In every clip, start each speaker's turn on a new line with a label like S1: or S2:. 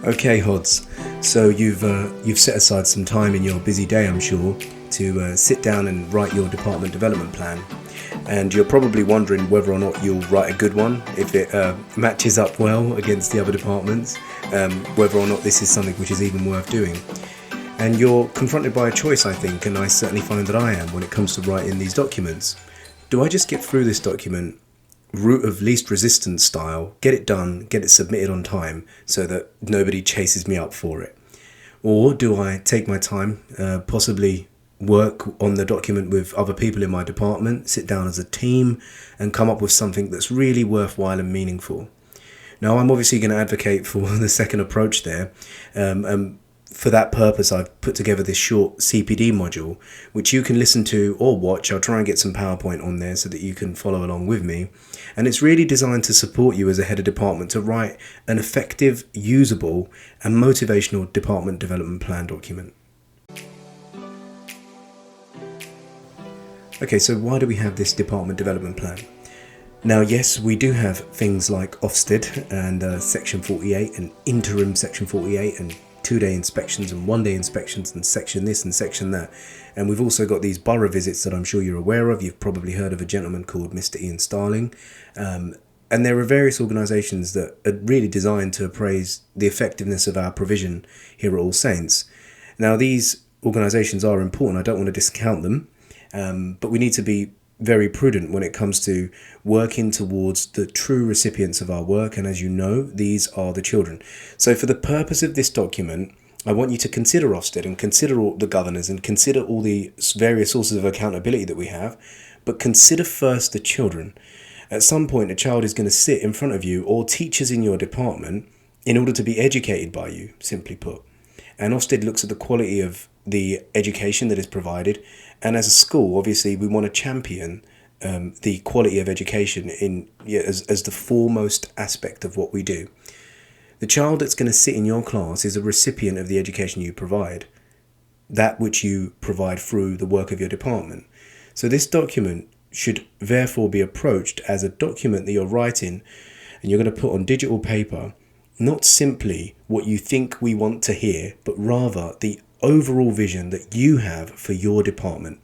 S1: Okay, Hods. So you've set aside some time in your busy day, I'm sure, to sit down and write your department development plan. And you're probably wondering whether or not you'll write a good one, if it matches up well against the other departments, whether or not this is something which is even worth doing. And you're confronted by a choice, I think, and I certainly find that I am when it comes to writing these documents. Do I just get through this document route of least resistance style, get it done, get it submitted on time so that nobody chases me up for it? Or do I take my time, possibly work on the document with other people in my department, sit down as a team and come up with something that's really worthwhile and meaningful? Now, I'm obviously going to advocate for the second approach there. For that purpose, I've put together this short CPD module, which you can listen to or watch. I'll try and get some PowerPoint on there so that you can follow along with me. And it's really designed to support you as a head of department to write an effective, usable, and motivational department development plan document. Okay, so why do we have this department development plan? Now, yes, we do have things like Ofsted and Section 48 and interim Section 48 and 2-day inspections and 1-day inspections and section this and section that. And we've also got these borough visits that I'm sure you're aware of. You've probably heard of a gentleman called Mr. Ian Starling. And there are various organisations that are really designed to appraise the effectiveness of our provision here at All Saints. Now, these organisations are important. I don't want to discount them, but we need to be very prudent when it comes to working towards the true recipients of our work. And as you know, these are the children. So for the purpose of this document, I want you to consider Ofsted and consider all the governors and consider all the various sources of accountability that we have, but consider first the children. At some point, a child is going to sit in front of you or teachers in your department in order to be educated by you, simply put. And Ofsted looks at the quality of the education that is provided. And as a school, obviously, we want to champion the quality of education as the foremost aspect of what we do. The child that's going to sit in your class is a recipient of the education you provide, that which you provide through the work of your department. So this document should therefore be approached as a document that you're writing and you're going to put on digital paper, not simply what you think we want to hear, but rather the overall vision that you have for your department,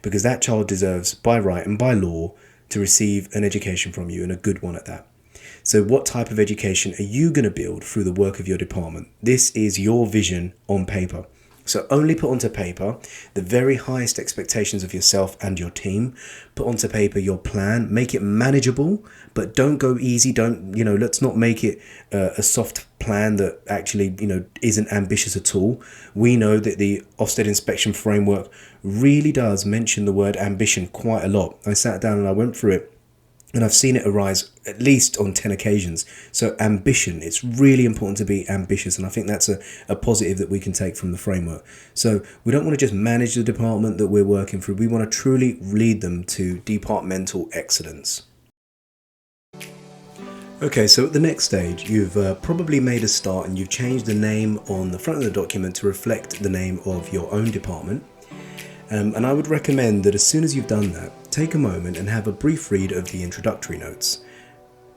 S1: because that child deserves by right and by law to receive an education from you, and a good one at that. So what type of education are you going to build through the work of your department? This is your vision on paper. So only put onto paper the very highest expectations of yourself and your team. Put onto paper your plan, make it manageable, but don't go easy. Let's not make it a soft plan that actually, isn't ambitious at all. We know that the Ofsted inspection framework really does mention the word ambition quite a lot. I sat down and I went through it, and I've seen it arise at least on 10 occasions. So ambition, it's really important to be ambitious. And I think that's a positive that we can take from the framework. So we don't want to just manage the department that we're working through. We want to truly lead them to departmental excellence. Okay, so at the next stage, you've probably made a start and you've changed the name on the front of the document to reflect the name of your own department. And I would recommend that as soon as you've done that, take a moment and have a brief read of the introductory notes,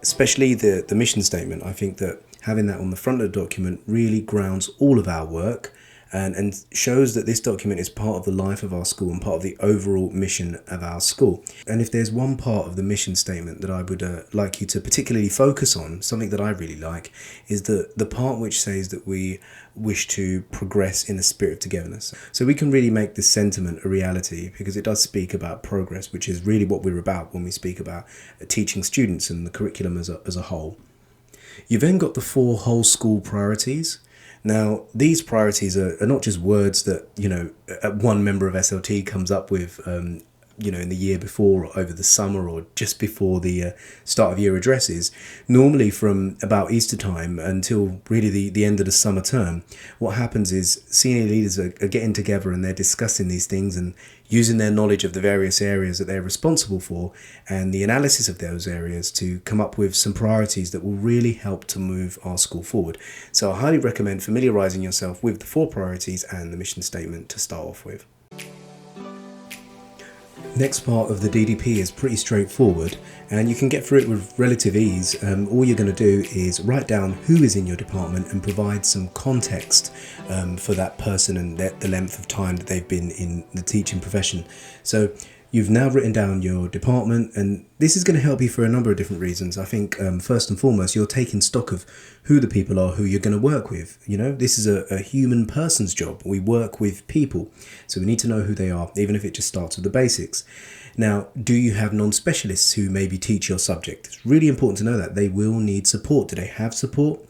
S1: especially the mission statement. I think that having that on the front of the document really grounds all of our work and shows that this document is part of the life of our school and part of the overall mission of our school. And if there's one part of the mission statement that I would like you to particularly focus on, something that I really like, is the part which says that we wish to progress in a spirit of togetherness. So we can really make this sentiment a reality because it does speak about progress, which is really what we're about when we speak about teaching students and the curriculum as a whole. You've then got the 4 whole school priorities. Now, these priorities are not just words that, one member of SLT comes up with, in the year before or over the summer or just before the start of year addresses. Normally from about Easter time until really the end of the summer term, what happens is senior leaders are getting together and they're discussing these things and using their knowledge of the various areas that they're responsible for and the analysis of those areas to come up with some priorities that will really help to move our school forward. So I highly recommend familiarising yourself with the 4 priorities and the mission statement to start off with. Next part of the DDP is pretty straightforward and you can get through it with relative ease. All you're going to do is write down who is in your department and provide some context for that person and the length of time that they've been in the teaching profession. So you've now written down your department, and this is going to help you for a number of different reasons. I think first and foremost, you're taking stock of who the people are who you're going to work with. You know, this is a human person's job. We work with people, so we need to know who they are, even if it just starts with the basics. Now, do you have non-specialists who maybe teach your subject? It's really important to know that they will need support. Do they have support?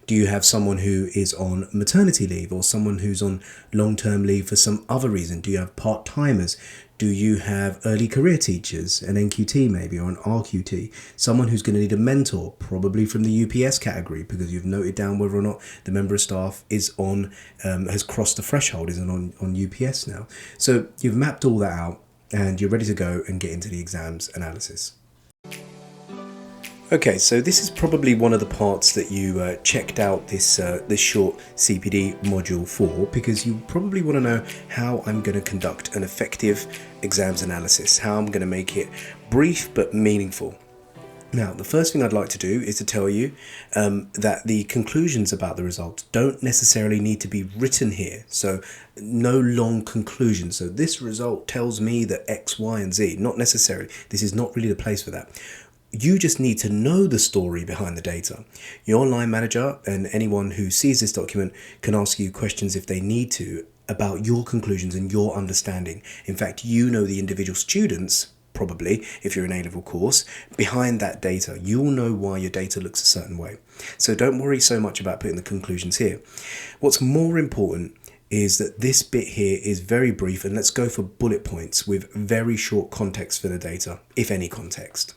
S1: Do you have someone who is on maternity leave or someone who's on long-term leave for some other reason? Do you have part-timers? Do you have early career teachers, an NQT maybe, or an RQT? Someone who's going to need a mentor, probably from the UPS category, because you've noted down whether or not the member of staff is on, has crossed the threshold, isn't on UPS now. So you've mapped all that out and you're ready to go and get into the exams analysis. Okay, so this is probably one of the parts that you checked out this short CPD module for, because you probably want to know how I'm going to conduct an effective exams analysis, how I'm going to make it brief but meaningful. Now, the first thing I'd like to do is to tell you that the conclusions about the results don't necessarily need to be written here. So no long conclusions. So this result tells me that X, Y, and Z. Not necessarily. This is not really the place for that. You just need to know the story behind the data. Your line manager and anyone who sees this document can ask you questions if they need to about your conclusions and your understanding. In fact, you know the individual students, probably, if you're an A-level course, behind that data. You'll know why your data looks a certain way. So don't worry so much about putting the conclusions here. What's more important is that this bit here is very brief, and let's go for bullet points with very short context for the data, if any context.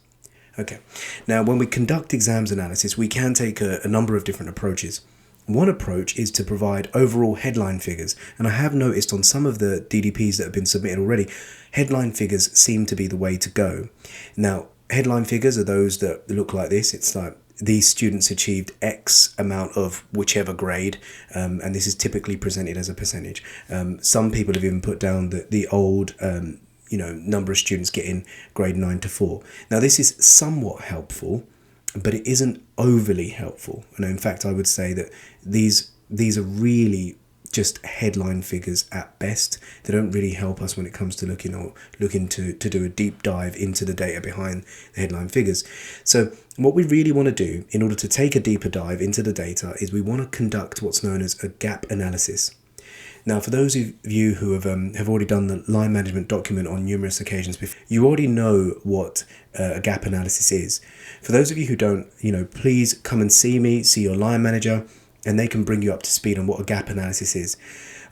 S1: Okay, now when we conduct exams analysis, we can take a number of different approaches. One approach is to provide overall headline figures, and I have noticed on some of the DDPs that have been submitted already, headline figures seem to be the way to go. Now, headline figures are those that look like this. It's like these students achieved X amount of whichever grade, and this is typically presented as a percentage. Some people have even put down the old number of students getting grade 9 to 4. Now this is somewhat helpful, but it isn't overly helpful. And in fact, I would say that these are really just headline figures at best. They don't really help us when it comes to looking to do a deep dive into the data behind the headline figures. So what we really want to do in order to take a deeper dive into the data is we want to conduct what's known as a gap analysis. Now, for those of you who have already done the line management document on numerous occasions before, you already know what a gap analysis is. For those of you who don't, please come and see me, see your line manager, and they can bring you up to speed on what a gap analysis is.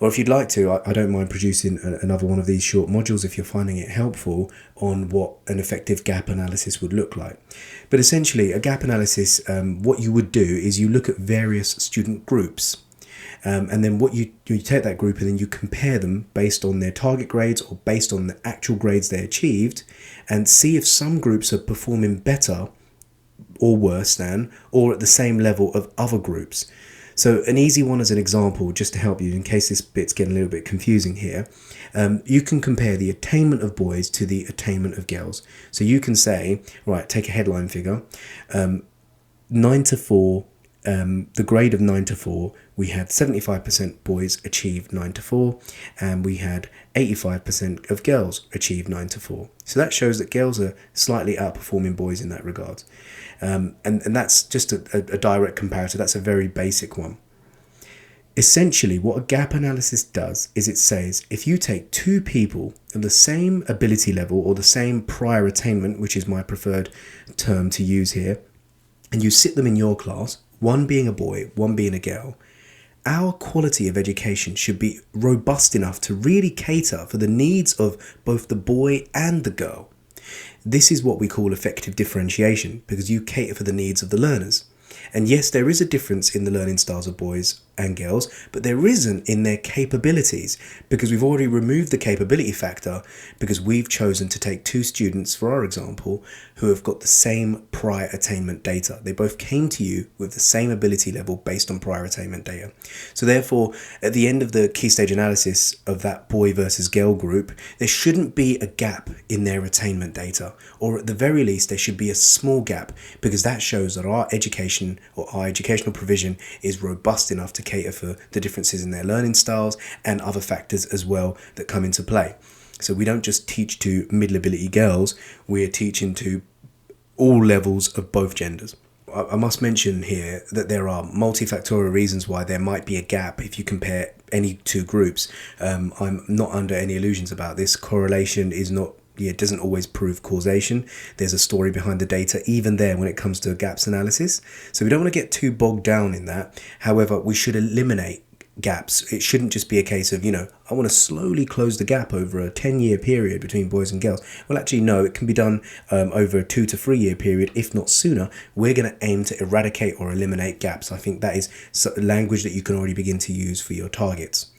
S1: Or if you'd like to, I don't mind producing another one of these short modules if you're finding it helpful on what an effective gap analysis would look like. But essentially, a gap analysis, what you would do is you look at various student groups. And then what you take that group and then you compare them based on their target grades or based on the actual grades they achieved, and see if some groups are performing better or worse than or at the same level of other groups. So an easy one as an example, just to help you in case this bit's getting a little bit confusing here, you can compare the attainment of boys to the attainment of girls. So you can say, right, take a headline figure, 9 to 4, the grade of 9 to 4, we had 75% boys achieve 9 to 4, and we had 85% of girls achieve 9 to 4. So that shows that girls are slightly outperforming boys in that regard. And that's just a direct comparator. That's a very basic one. Essentially, what a gap analysis does is it says if you take two people of the same ability level or the same prior attainment, which is my preferred term to use here, and you sit them in your class, one being a boy, one being a girl, our quality of education should be robust enough to really cater for the needs of both the boy and the girl. This is what we call effective differentiation, because you cater for the needs of the learners. And yes, there is a difference in the learning styles of boys and girls, but there isn't in their capabilities, because we've already removed the capability factor because we've chosen to take two students, for our example, who have got the same prior attainment data. They both came to you with the same ability level based on prior attainment data. So therefore, at the end of the key stage analysis of that boy versus girl group, there shouldn't be a gap in their attainment data, or at the very least there should be a small gap, because that shows that our education or our educational provision is robust enough to cater for the differences in their learning styles and other factors as well that come into play. So we don't just teach to middle ability girls, we're teaching to all levels of both genders. I must mention here that there are multifactorial reasons why there might be a gap if you compare any two groups. I'm not under any illusions about this. Correlation is not, it doesn't always prove causation. There's a story behind the data even there when it comes to gaps analysis. So we don't want to get too bogged down in that. However, we should eliminate gaps. It shouldn't just be a case of, I want to slowly close the gap over a 10-year period between boys and girls. Well, actually, no, it can be done over a 2 to 3 year period, if not sooner. We're going to aim to eradicate or eliminate gaps. I think that is language that you can already begin to use for your targets.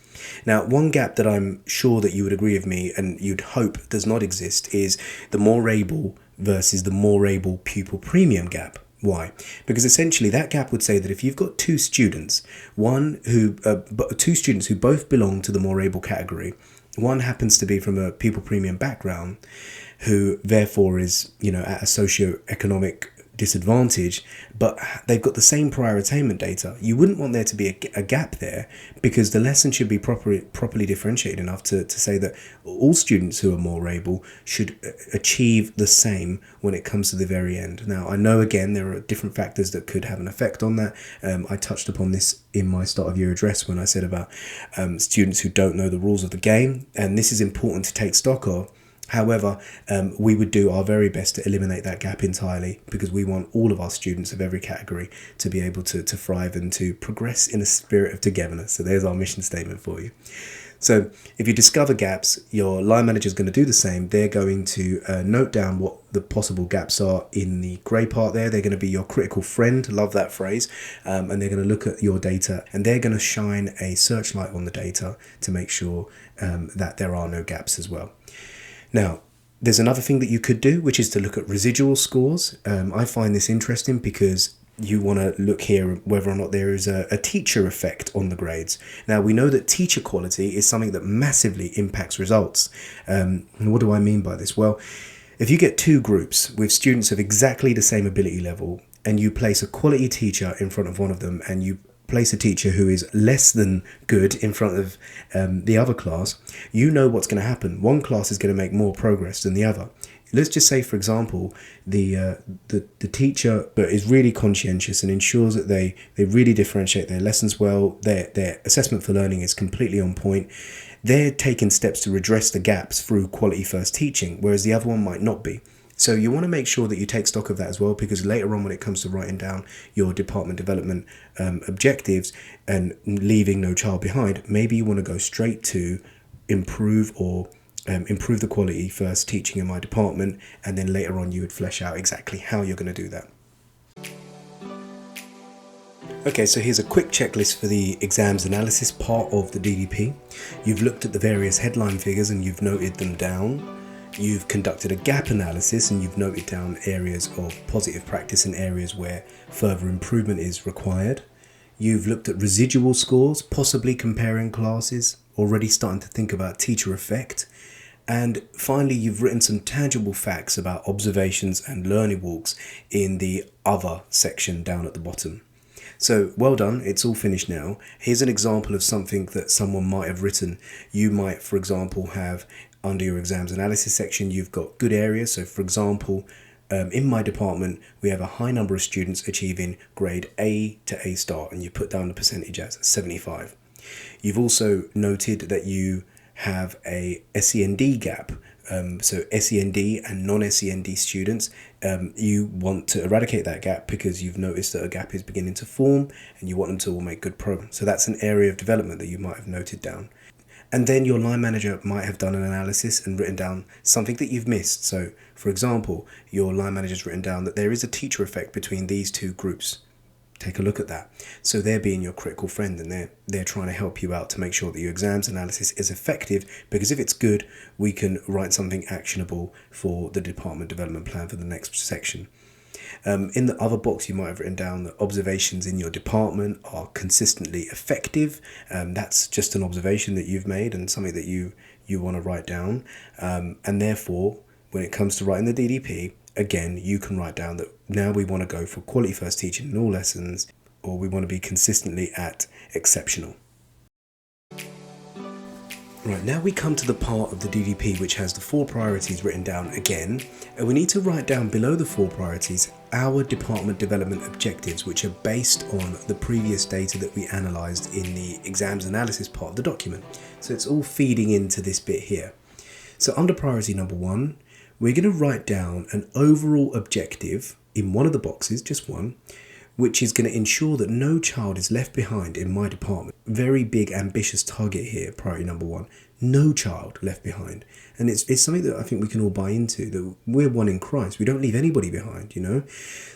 S1: Now, one gap that I'm sure that you would agree with me and you'd hope does not exist is the more able versus the more able pupil premium gap. Why? Because essentially that gap would say that if you've got two students, two students who both belong to the more able category, one happens to be from a pupil premium background, who therefore is, at a socio-economic disadvantage, but they've got the same prior attainment data. You wouldn't want there to be a gap there, because the lesson should be properly differentiated enough to say that all students who are more able should achieve the same when it comes to the very end. Now, I know again there are different factors that could have an effect on that. I touched upon this in my start of year address when I said about students who don't know the rules of the game, and this is important to take stock of. However, we would do our very best to eliminate that gap entirely, because we want all of our students of every category to be able to thrive and to progress in a spirit of togetherness. So there's our mission statement for you. So if you discover gaps, your line manager is going to do the same. They're going to note down what the possible gaps are in the grey part there. They're going to be your critical friend. Love that phrase. And they're going to look at your data, and they're going to shine a searchlight on the data to make sure that there are no gaps as well. Now, there's another thing that you could do, which is to look at residual scores. I find this interesting because you want to look here whether or not there is a teacher effect on the grades. Now, we know that teacher quality is something that massively impacts results. And what do I mean by this? Well, if you get two groups with students of exactly the same ability level, and you place a quality teacher in front of one of them, and you place a teacher who is less than good in front of the other class, you know what's going to happen. One class is going to make more progress than the other. Let's just say, for example, the teacher is really conscientious and ensures that they really differentiate their lessons well. Their assessment for learning is completely on point. They're taking steps to redress the gaps through quality first teaching, whereas the other one might not be. So you want to make sure that you take stock of that as well, because later on when it comes to writing down your department development objectives and leaving no child behind, maybe you want to go straight to improve the quality first teaching in my department, and then later on you would flesh out exactly how you're going to do that. Okay, so here's a quick checklist for the exams analysis part of the DDP. You've looked at the various headline figures and you've noted them down. You've conducted a gap analysis and you've noted down areas of positive practice and areas where further improvement is required. You've looked at residual scores, possibly comparing classes, already starting to think about teacher effect. And finally, you've written some tangible facts about observations and learning walks in the other section down at the bottom. So well done, it's all finished now. Here's an example of something that someone might have written. You might, for example, have under your exams analysis section, you've got good areas. So for example, in my department, we have a high number of students achieving grade A to A star, and you put down the percentage as 75. You've also noted that you have a SEND gap. So SEND and non-SEND students, you want to eradicate that gap because you've noticed that a gap is beginning to form and you want them to all make good progress. So that's an area of development that you might have noted down. And then your line manager might have done an analysis and written down something that you've missed. So, for example, your line manager's written down that there is a teacher effect between these two groups. take a look at that. So they're being your critical friend, and they're trying to help you out to make sure that your exams analysis is effective, because if it's good, we can write something actionable for the department development plan for the next section. In the other box, you might have written down that observations in your department are consistently effective. That's just an observation that you've made and something that you want to write down. And therefore, when it comes to writing the DDP, again, you can write down that now we want to go for quality first teaching in all lessons, or we want to be consistently at exceptional. Right, now we come to the part of the DDP which has the 4 priorities written down again, and we need to write down below the 4 priorities our department development objectives, which are based on the previous data that we analysed in the exams analysis part of the document. So it's all feeding into this bit here. So under priority number 1, we're going to write down an overall objective in one of the boxes, just one, which is going to ensure that no child is left behind in my department. Very big, ambitious target here, priority number 1. No child left behind. And it's something that I think we can all buy into, that we're one in Christ. We don't leave anybody behind, you know.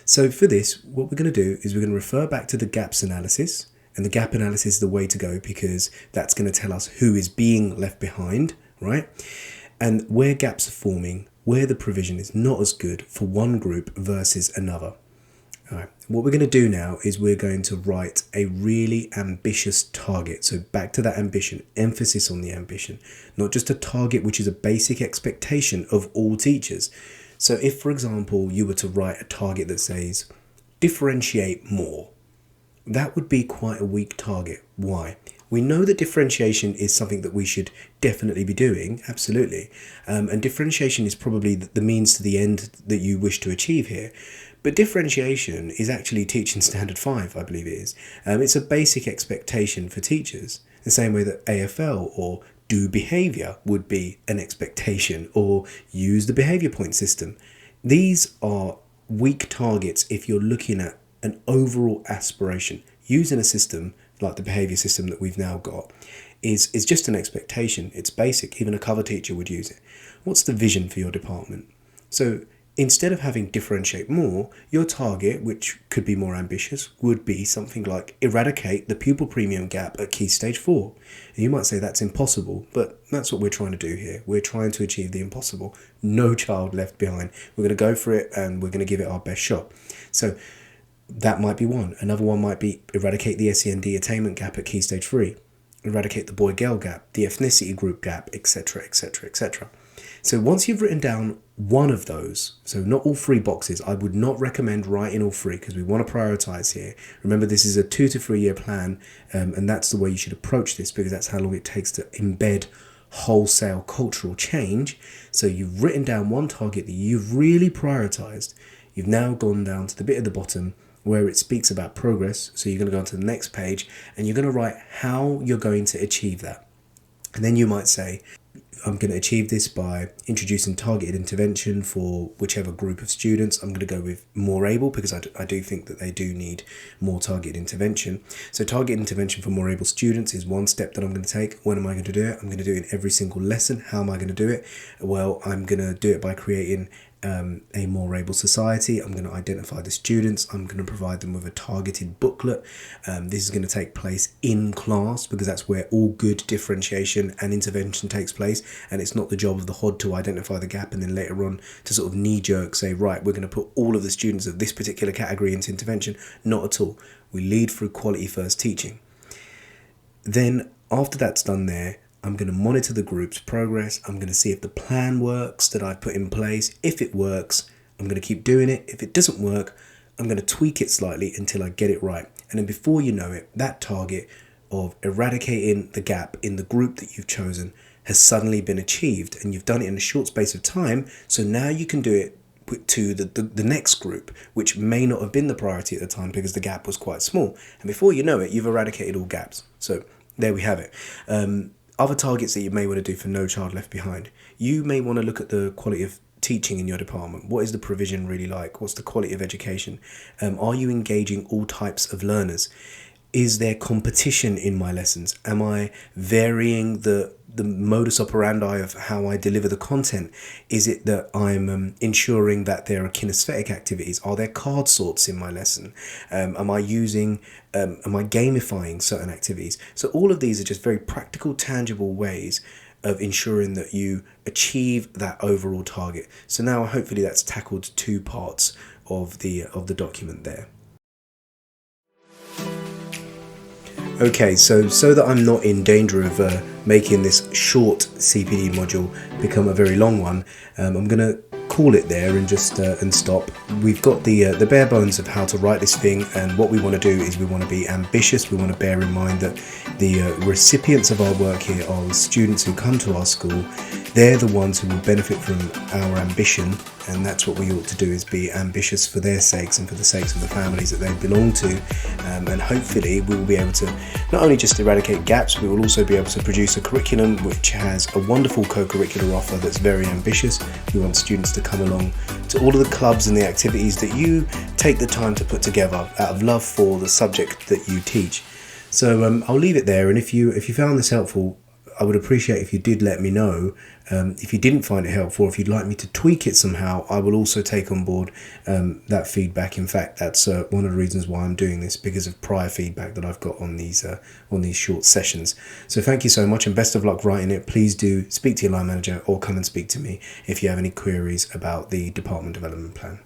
S1: So for this, what we're going to do is we're going to refer back to the gaps analysis. And the gap analysis is the way to go, because that's going to tell us who is being left behind, right? And where gaps are forming, where the provision is not as good for one group versus another. All right. What we're going to do now is we're going to write a really ambitious target. So back to that ambition, emphasis on the ambition, not just a target which is a basic expectation of all teachers. So if, for example, you were to write a target that says differentiate more, that would be quite a weak target. Why? We know that differentiation is something that we should definitely be doing, absolutely. And differentiation is probably the means to the end that you wish to achieve here. But differentiation is actually teaching standard 5, I believe it is. It's a basic expectation for teachers, the same way that AFL or do behaviour would be an expectation, or use the behaviour point system. These are weak targets if you're looking at an overall aspiration. Using a system like the behaviour system that we've now got is just an expectation. It's basic. Even a cover teacher would use it. What's the vision for your department? So instead of having differentiate more, your target, which could be more ambitious, would be something like eradicate the pupil premium gap at key stage 4. And you might say that's impossible, but that's what we're trying to do here. We're trying to achieve the impossible. No child left behind. We're going to go for it, and we're going to give it our best shot. So that might be one. Another one might be eradicate the SEND attainment gap at key stage 3. Eradicate the boy-girl gap, the ethnicity group gap, etc., etc., etc. So once you've written down one of those, so not all 3 boxes, I would not recommend writing all 3, because we want to prioritize here. Remember, this is a 2 to 3 year plan, and that's the way you should approach this, because that's how long it takes to embed wholesale cultural change. So you've written down one target that you've really prioritized. You've now gone down to the bit at the bottom where it speaks about progress. So you're going to go on to the next page, and you're going to write how you're going to achieve that. And then you might say, I'm going to achieve this by introducing targeted intervention for whichever group of students. I'm going to go with more able, because I do think that they do need more targeted intervention. So targeted intervention for more able students is one step that I'm going to take. When am I going to do it? I'm going to do it in every single lesson. How am I going to do it? Well, I'm going to do it by creating a more able society. I'm going to identify the students. I'm going to provide them with a targeted booklet. This is going to take place in class, because that's where all good differentiation and intervention takes place. And it's not the job of the HOD to identify the gap and then later on to sort of knee-jerk say, right, we're going to put all of the students of this particular category into intervention. Not at all. We lead through quality first teaching. Then after that's done there, I'm going to monitor the group's progress. I'm going to see if the plan works that I've put in place. If it works, I'm going to keep doing it. If it doesn't work, I'm going to tweak it slightly until I get it right. And then before you know it, that target of eradicating the gap in the group that you've chosen has suddenly been achieved, and you've done it in a short space of time. So now you can do it to the next group, which may not have been the priority at the time because the gap was quite small. And before you know it, you've eradicated all gaps. So there we have it. Other targets that you may want to do for no child left behind. You may want to look at the quality of teaching in your department. What is the provision really like? What's the quality of education? Are you engaging all types of learners? Is there competition in my lessons? Am I varying the modus operandi of how I deliver the content? Is it that I'm ensuring that there are kinesthetic activities? Are there card sorts in my lesson? Am I gamifying certain activities? So all of these are just very practical, tangible ways of ensuring that you achieve that overall target. So now hopefully that's tackled two parts of the document there. Okay, so that I'm not in danger of making this short CPD module become a very long one, I'm going to call it there and just and stop. We've got the bare bones of how to write this thing, and what we want to do is we want to be ambitious. We want to bear in mind that the recipients of our work here are the students who come to our school. They're the ones who will benefit from our ambition, and that's what we ought to do, is be ambitious for their sakes and for the sakes of the families that they belong to. And hopefully we will be able to not only just eradicate gaps, we will also be able to produce a curriculum which has a wonderful co-curricular offer that's very ambitious. We want students to come along to all of the clubs and the activities that you take the time to put together out of love for the subject that you teach. So I'll leave it there, and if you found this helpful, I would appreciate if you did let me know. If you didn't find it helpful, if you'd like me to tweak it somehow, I will also take on board that feedback. In fact, that's one of the reasons why I'm doing this, because of prior feedback that I've got on these short sessions. So thank you so much, and best of luck writing it. Please do speak to your line manager or come and speak to me if you have any queries about the department development plan.